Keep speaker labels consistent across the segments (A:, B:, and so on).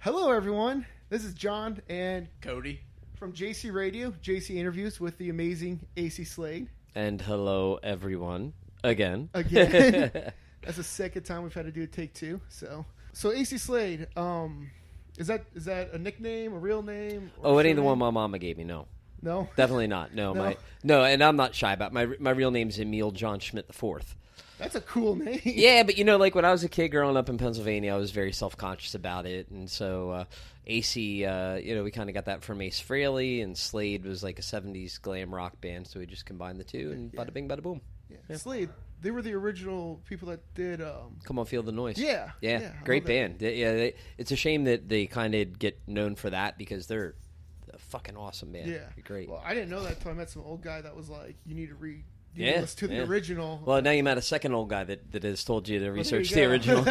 A: Hello, everyone. This is John and
B: Cody
A: from JC Radio, JC Interviews with the amazing Acey Slade.
C: And hello, everyone. Again.
A: That's the second time we've had to do a take two. So Acey Slade, is that a nickname, a real name?
C: Oh, it ain't the one my mama gave me. No.
A: No?
C: Definitely not. No, and I'm not shy about it. My real name's Emil John Schmidt IV.
A: That's a cool name.
C: Yeah, but like when I was a kid growing up in Pennsylvania, I was very self-conscious about it, and so Acey, we kind of got that from Ace Frehley, and Slade was like a '70s glam rock band, so we just combined the two, and bada bing, bada boom.
A: Yeah. Slade, they were the original people that did.
C: Come on, Feel the Noise.
A: Yeah.
C: Great band. It's a shame that they kind of get known for that because they're a fucking awesome band.
A: Yeah,
C: great.
A: Well, I didn't know that until I met some old guy that was like, "You need to read." Listen to the original.
C: Well, now you met a second old guy that has told you to research the original.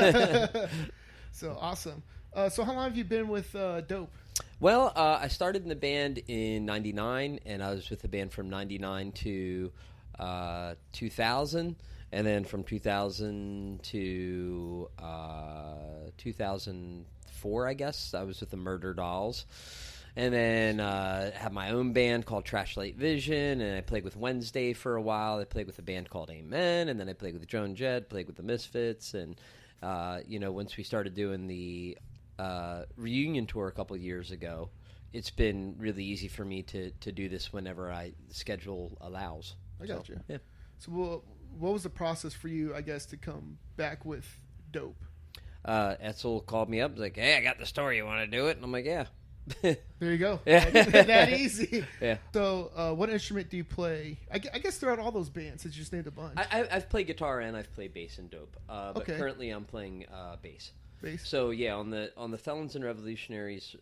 A: So awesome. So how long have you been with Dope?
C: Well, I started in the band in '99, and I was with the band from '99 to 2000, and then from 2000 to 2004, I guess, I was with the Murder Dolls. And then had my own band called Trashlight Vision, and I played with Wednesday for a while. I played with a band called Amen, and then I played with Joan Jett, played with the Misfits, and once we started doing the reunion tour a couple of years ago, it's been really easy for me to do this whenever schedule allows.
A: I got you.
C: Yeah.
A: So what was the process for you, I guess, to come back with Dope?
C: Etzel called me up, was like, "Hey, I got the story. You want to do it?" And I'm like, "Yeah."
A: There you go.
C: Yeah.
A: That easy.
C: Yeah.
A: So, what instrument do you play? I guess throughout all those bands, since you just named a bunch.
C: I've played guitar and I've played bass in Dope, but currently I'm playing bass.
A: Bass.
C: So yeah, on the Felons and Revolutionaries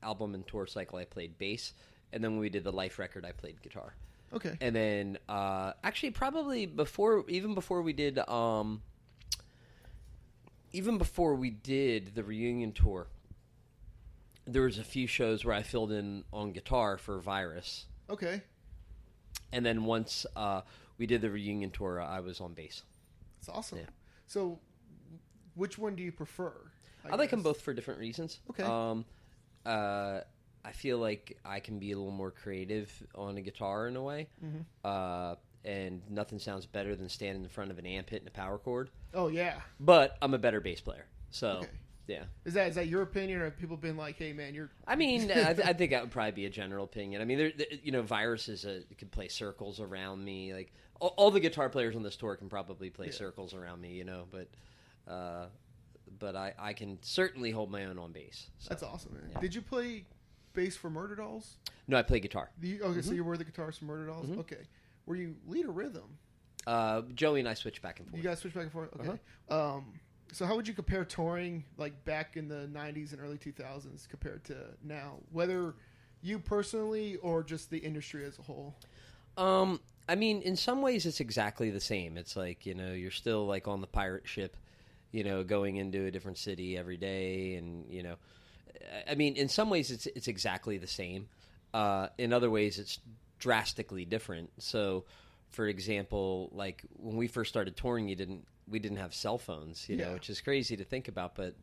C: album and tour cycle, I played bass, and then when we did the Life record, I played guitar.
A: Okay.
C: And then actually, probably before we did the reunion tour, there was a few shows where I filled in on guitar for Virus.
A: Okay.
C: And then once we did the reunion tour, I was on bass.
A: That's awesome.
C: Yeah.
A: So, which one do you prefer?
C: I like them both for different reasons.
A: Okay.
C: I feel like I can be a little more creative on a guitar in a way. Mm-hmm. And nothing sounds better than standing in front of an amp hitting a power chord.
A: Oh, yeah.
C: But I'm a better bass player. So...
A: Okay.
C: Yeah.
A: Is that your opinion, or have people been like, "Hey, man, you're"?
C: I mean, I think that would probably be a general opinion. I mean, Virus can play circles around me. Like all the guitar players on this tour can probably play circles around me, But I can certainly hold my own on bass. So.
A: That's awesome, man.
C: Yeah.
A: Did you play bass for Murder Dolls?
C: No, I play guitar.
A: So you were the guitarist for Murder Dolls.
C: Mm-hmm.
A: Okay. Were you lead or rhythm?
C: Joey and I switch back and forth.
A: You guys switch back and forth. Okay. So how would you compare touring like back in the 90s and early 2000s compared to now, whether you personally or just the industry as a whole?
C: I mean, in some ways it's exactly the same. It's like, you're still like on the pirate ship, going into a different city every day. And, I mean, in some ways it's exactly the same. In other ways it's drastically different. So, for example, like when we first started touring, we didn't have cell phones, which is crazy to think about, but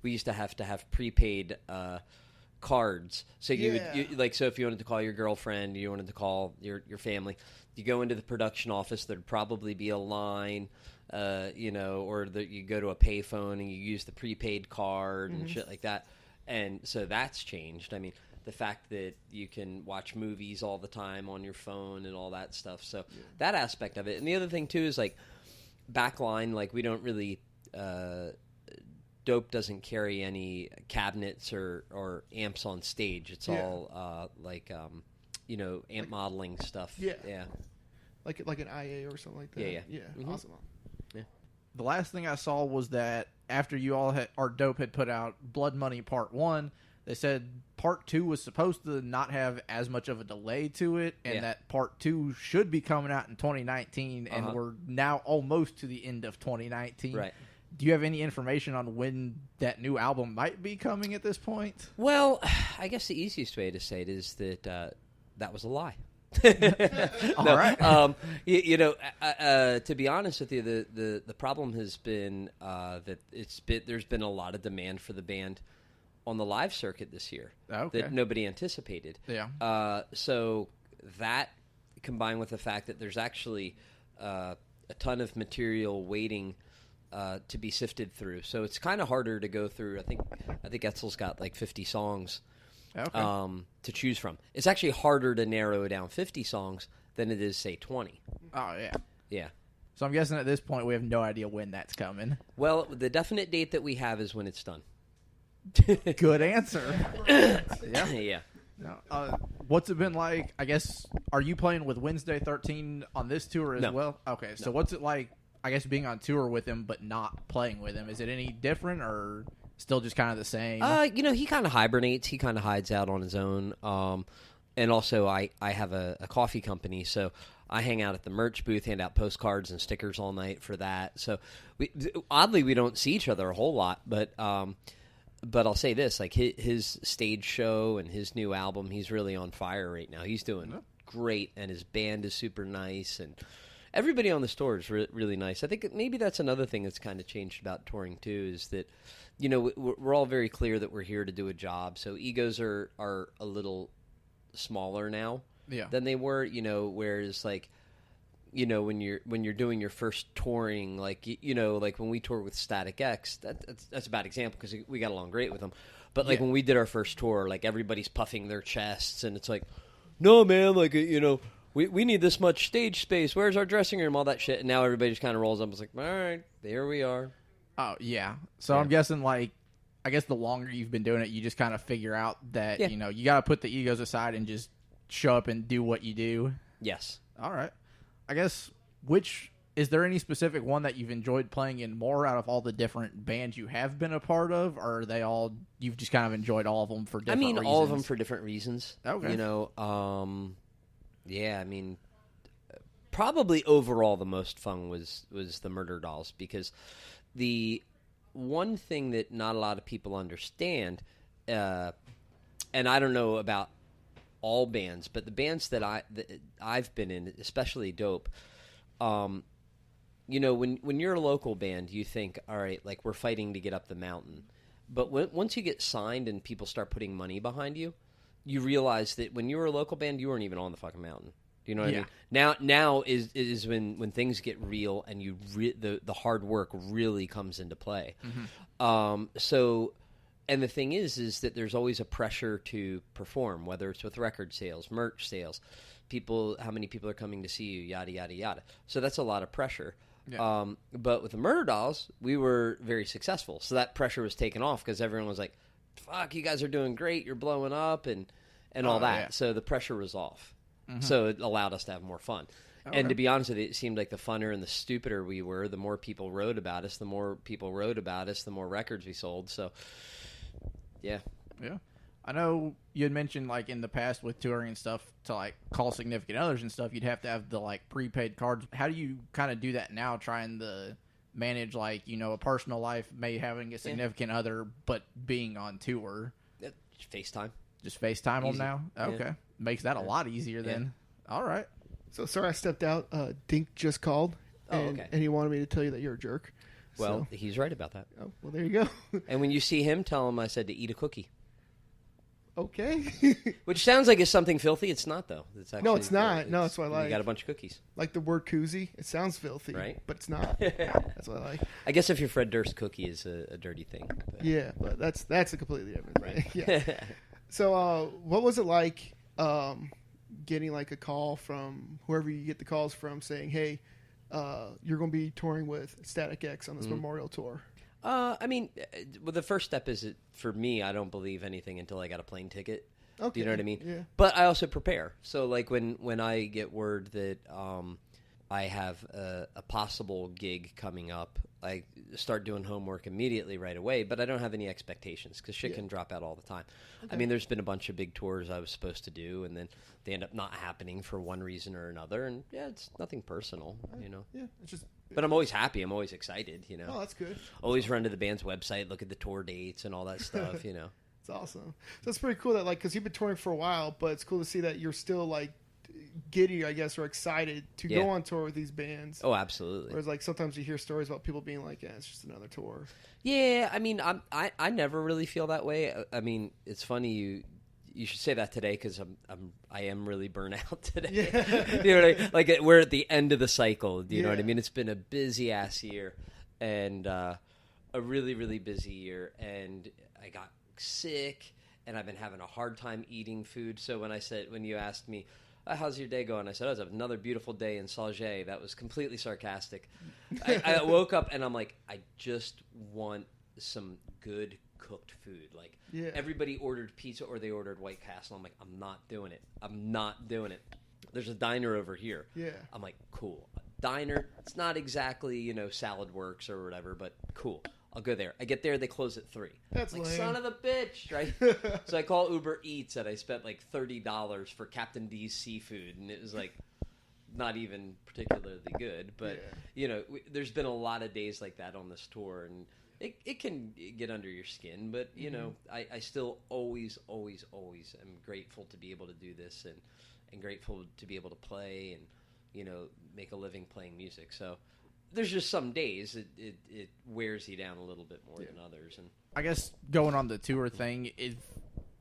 C: we used to have prepaid cards. So so if you wanted to call your girlfriend, you wanted to call your family, you go into the production office, there'd probably be a line, or you go to a payphone and you use the prepaid card and shit like that. And so that's changed. I mean, the fact that you can watch movies all the time on your phone and all that stuff. So that aspect of it. And the other thing too is like backline, like we don't really, Dope doesn't carry any cabinets or amps on stage. It's all amp modeling stuff.
A: Yeah.
C: Yeah.
A: Like an IA or something like that.
C: Yeah.
A: Mm-hmm. Awesome.
C: Yeah.
B: The last thing I saw was that after you all Dope had put out Blood Money Part 1, they said Part 2 was supposed to not have as much of a delay to it, and that Part 2 should be coming out in 2019, and we're now almost to the end of 2019.
C: Right.
B: Do you have any information on when that new album might be coming at this point?
C: Well, I guess the easiest way to say it is that that was a lie.
B: All right.
C: To be honest with you, the problem has been that there's been a lot of demand for the band on the live circuit this year
B: Okay.
C: that nobody anticipated.
B: Yeah.
C: So that combined with the fact that there's actually a ton of material waiting to be sifted through, so it's kind of harder to go through. I think Etzel's got like 50 songs to choose from. It's actually harder to narrow down 50 songs than it is, say, 20.
B: Oh, yeah.
C: Yeah.
B: So I'm guessing at this point we have no idea when that's coming.
C: Well, the definite date that we have is when it's done.
B: Good answer. Yeah.
C: Yeah.
B: No. What's it been like? I guess, are you playing with Wednesday 13 on this tour as
C: No.
B: well? Okay, so what's it like, I guess, being on tour with him but not playing with him? Is it any different or still just kind of the same?
C: He kind of hibernates. He kind of hides out on his own. And also, I have a coffee company, so I hang out at the merch booth, hand out postcards and stickers all night for that. So, oddly, we don't see each other a whole lot, but I'll say this, like his stage show and his new album, he's really on fire right now. He's doing great, and his band is super nice, and everybody on the tour is really nice. I think maybe that's another thing that's kind of changed about touring, too, is that, we're all very clear that we're here to do a job, so egos are a little smaller now than they were, whereas, like, when you're doing your first touring, like like when we toured with Static X, that's a bad example because we got along great with them. But like when we did our first tour, like everybody's puffing their chests, and it's like, no man, like we need this much stage space. Where's our dressing room? All that shit. And now everybody just kind of rolls up. It's like, all right, there we are.
B: Oh yeah. So I'm guessing, like, I guess the longer you've been doing it, you just kind of figure out that you got to put the egos aside and just show up and do what you do.
C: Yes.
B: All right. I guess, is there any specific one that you've enjoyed playing in more out of all the different bands you have been a part of, or are they all, you've just kind of enjoyed all of them for different reasons?
C: all of them for different reasons.
B: Okay.
C: Probably overall the most fun was the Murder Dolls, because the one thing that not a lot of people understand, and I don't know about all bands, but the bands that I've been in, especially Dope, when you're a local band, you think, all right, like, we're fighting to get up the mountain. But once you get signed and people start putting money behind you, you realize that when you were a local band, you weren't even on the fucking mountain. Do you know what I mean? Now is when things get real and the hard work really comes into play. Mm-hmm. And the thing is that there's always a pressure to perform, whether it's with record sales, merch sales, how many people are coming to see you, yada, yada, yada. So that's a lot of pressure. Yeah. But with the Murder Dolls, we were very successful. So that pressure was taken off because everyone was like, fuck, you guys are doing great, you're blowing up, and all that. Yeah. So the pressure was off. Mm-hmm. So it allowed us to have more fun. Okay. And to be honest with you, it seemed like the funner and the stupider we were, the more people wrote about us, the more records we sold. So... Yeah.
B: I know you had mentioned, like, in the past with touring and stuff, to, like, call significant others and stuff, you'd have to have the, like, prepaid cards. How do you kind of do that now, trying to manage, like, a personal life, maybe having a significant other, but being on tour?
C: FaceTime.
B: Just FaceTime them now? Okay. Yeah. Makes that a lot easier then. All right.
A: So, sorry I stepped out. Dink just called, and he wanted me to tell you that you're a jerk.
C: Well, he's right about that.
A: Oh, well, there you go.
C: And when you see him, tell him I said to eat a cookie.
A: Okay.
C: Which sounds like it's something filthy. It's not, though. It's actually,
A: no, it's not. No, that's what I like.
C: You got a bunch of cookies.
A: Like the word koozie. It sounds filthy,
C: right?
A: But it's not. That's what I like.
C: I guess if you're Fred Durst, cookie is a dirty thing. But.
A: Yeah, but that's a completely different thing.
C: Right.
A: Yeah. So, what was it like getting, like, a call from whoever you get the calls from saying, hey, you're going to be touring with Static X on this Memorial Tour?
C: I mean, the first step is, for me, I don't believe anything until I got a plane ticket. Okay. Do you know what I mean?
A: Yeah.
C: But I also prepare. So, like, when I get word that I have a possible gig coming up, I start doing homework immediately right away, but I don't have any expectations because shit can drop out all the time. Okay. I mean, there's been a bunch of big tours I was supposed to do, and then they end up not happening for one reason or another, and it's nothing personal,
A: Yeah, it's just...
C: But I'm always happy. I'm always excited,
A: Oh, that's good.
C: Always run to the band's website, look at the tour dates and all that stuff,
A: It's awesome. So it's pretty cool that, like, because you've been touring for a while, but it's cool to see that you're still, like, giddy, I guess, or excited to go on tour with these bands.
C: Oh, absolutely.
A: Whereas like sometimes you hear stories about people being like, yeah, it's just another tour.
C: Yeah, I mean, I never really feel that way. I mean, it's funny you should say that today because I am really burnt out today.
A: Yeah.
C: You know what I mean? Like we're at the end of the cycle. You know what I mean? It's been a busy ass year and a really, really busy year. And I got sick and I've been having a hard time eating food. So when you asked me, how's your day going? I said, it was another beautiful day in Sauget. That was completely sarcastic. I woke up and I'm like, I just want some good cooked food. Like everybody ordered pizza or they ordered White Castle. I'm like, I'm not doing it. There's a diner over here.
A: Yeah.
C: I'm like, cool. A diner. It's not exactly, Salad Works or whatever, but cool. I'll go there. I get there, they close at 3.
A: That's
C: like,
A: lame.
C: son of a bitch, right? So I call Uber Eats and I spent like $30 for Captain D's seafood, and it was like not even particularly good. But there's been a lot of days like that on this tour, and it can get under your skin. But I still always am grateful to be able to do this, and grateful to be able to play and make a living playing music. So. There's just some days it wears you down a little bit more than others. And
B: I guess going on the tour thing,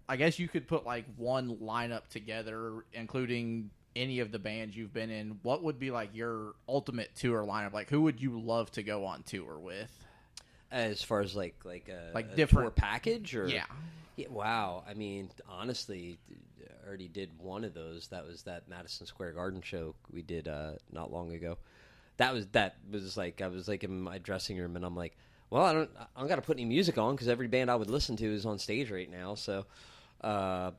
B: I guess you could put like one lineup together, including any of the bands you've been in. What would be like your ultimate tour lineup? Like, who would you love to go on tour with?
C: As far as like a
B: different
C: tour package, or
B: yeah.
C: Wow. I mean, honestly, I already did one of those. That was that Madison Square Garden show we did not long ago. That was like I was like in my dressing room and I'm like, well, I don't got to put any music on because every band I would listen to is on stage right now. So, are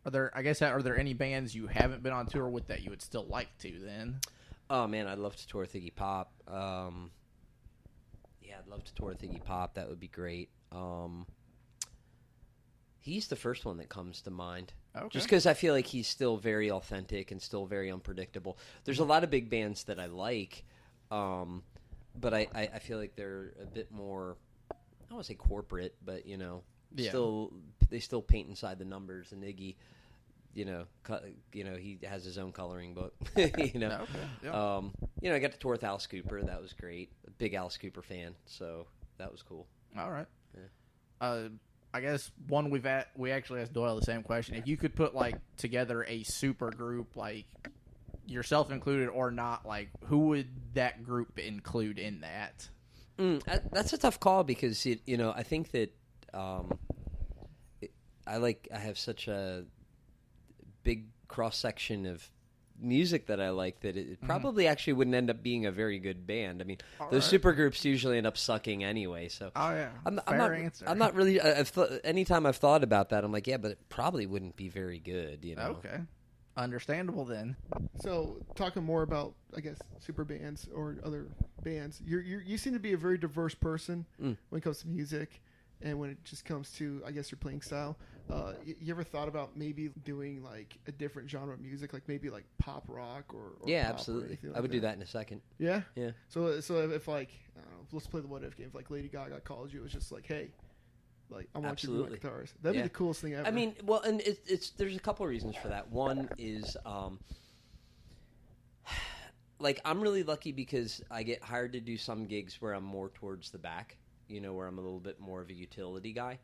B: there any bands you haven't been on tour with that you would still like to then?
C: Oh man, I'd love to tour with Iggy Pop. I'd love to tour with Iggy Pop. That would be great. He's the first one that comes to mind.
B: Okay.
C: Just because I feel like he's still very authentic and still very unpredictable. There's a lot of big bands that I like, but I feel like they're a bit more, I don't want to say corporate, but, they still paint inside the numbers. And Iggy, he has his own coloring book,
B: Okay. Yeah.
C: I got to tour with Alice Cooper. That was great. A big Alice Cooper fan, so that was cool.
B: All right.
C: Yeah.
B: I guess we actually asked Doyle the same question. If you could put like together a super group, like yourself included or not, like who would that group include in that?
C: That's a tough call because I think that I have such a big cross section of music that I like that it probably actually wouldn't end up being a very good band. I mean, those super groups usually end up sucking anyway. So I'm not really. Anytime I've thought about that, I'm like, yeah, but it probably wouldn't be very good.
B: Okay, understandable then.
A: So talking more about, I guess, super bands or other bands, you seem to be a very diverse person when it comes to music. And when it just comes to, I guess, your playing style, you ever thought about maybe doing like a different genre of music, like maybe like pop rock or
C: yeah,
A: pop
C: absolutely.
A: or like
C: I would do that in a second.
A: Yeah,
C: yeah.
A: So if like, I don't know, let's play the what if game. If like Lady Gaga called you, it was just like, hey, like I want you to be my guitarist. That'd be the coolest thing ever.
C: I mean, well, and it's there's a couple of reasons for that. One is like I'm really lucky because I get hired to do some gigs where I'm more towards the back. Where I'm a little bit more of a utility guy.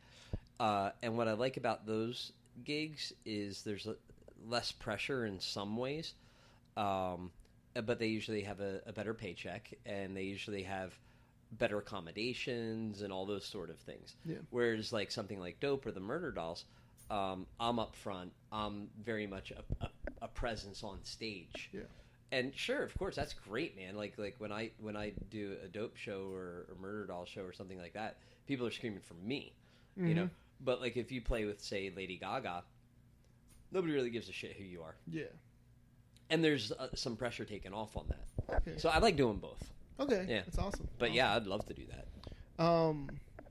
C: And what I like about those gigs is there's less pressure in some ways, but they usually have a better paycheck, and they usually have better accommodations and all those sort of things.
A: Yeah.
C: Whereas like something like Dope or the Murder Dolls, I'm up front. I'm very much a presence on stage.
A: Yeah.
C: And sure, of course, that's great, man. Like when I do a Dope show or a Murder Doll show or something like that, people are screaming for me, But like if you play with, say, Lady Gaga, nobody really gives a shit who you are.
A: Yeah.
C: And there's some pressure taken off on that.
A: Okay.
C: So I like doing both.
A: Okay.
C: Yeah.
A: That's awesome.
C: But yeah, I'd love to do that.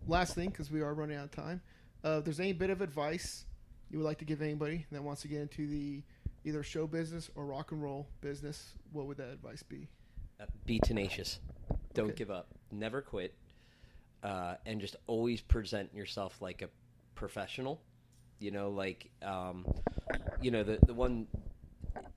A: Last thing, because we are running out of time. If there's any bit of advice you would like to give anybody that wants to get into the either show business or rock and roll business, what would that advice be?
C: Be tenacious. Don't give up. Never quit. And just always present yourself like a professional. The one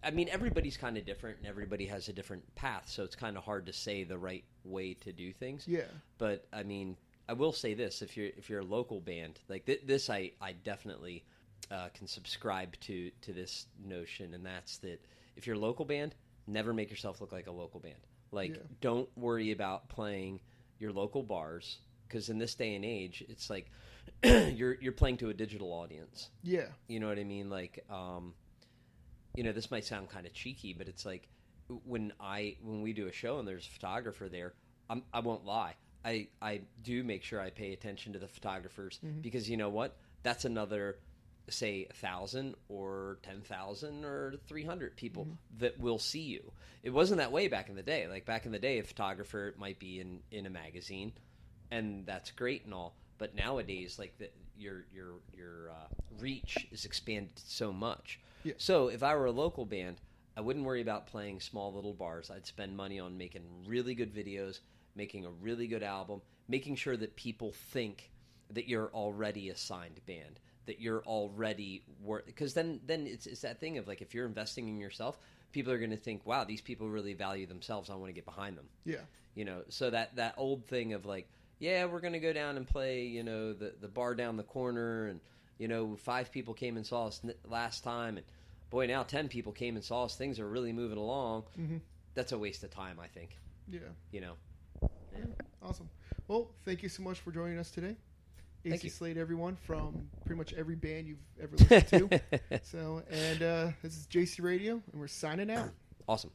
C: I mean, everybody's kind of different, and everybody has a different path, so it's kind of hard to say the right way to do things.
A: Yeah.
C: But I mean, I will say this: if you're a local band, like this, I definitely can subscribe to this notion, and that's that if you're a local band, never make yourself look like a local band. Like, don't worry about playing your local bars, because in this day and age, it's like you're playing to a digital audience.
A: Yeah.
C: You know what I mean? Like, this might sound kind of cheeky, but it's like when we do a show and there's a photographer there, I won't lie. I do make sure I pay attention to the photographers, because you know what? That's another, say, 1,000 or 10,000 or 300 people that will see you. It wasn't that way back in the day. Like back in the day, a photographer might be in a magazine, and that's great and all. But nowadays, like your reach is expanded so much.
A: Yeah.
C: So if I were a local band, I wouldn't worry about playing small little bars. I'd spend money on making really good videos, making a really good album, making sure that people think that you're already a signed band, that you're already because then it's that thing of like, if you're investing in yourself, people are going to think, wow, these people really value themselves. I want to get behind them.
A: Yeah.
C: So that old thing of like, yeah, we're going to go down and play, the bar down the corner, and 5 people came and saw us last time, and boy, now 10 people came and saw us. Things are really moving along. That's a waste of time, I think.
A: Yeah.
C: Yeah.
A: Awesome. Well, thank you so much for joining us today. Acey Slade, everyone, from pretty much every band you've ever listened to. And this is JC Radio, and we're signing out.
C: Awesome.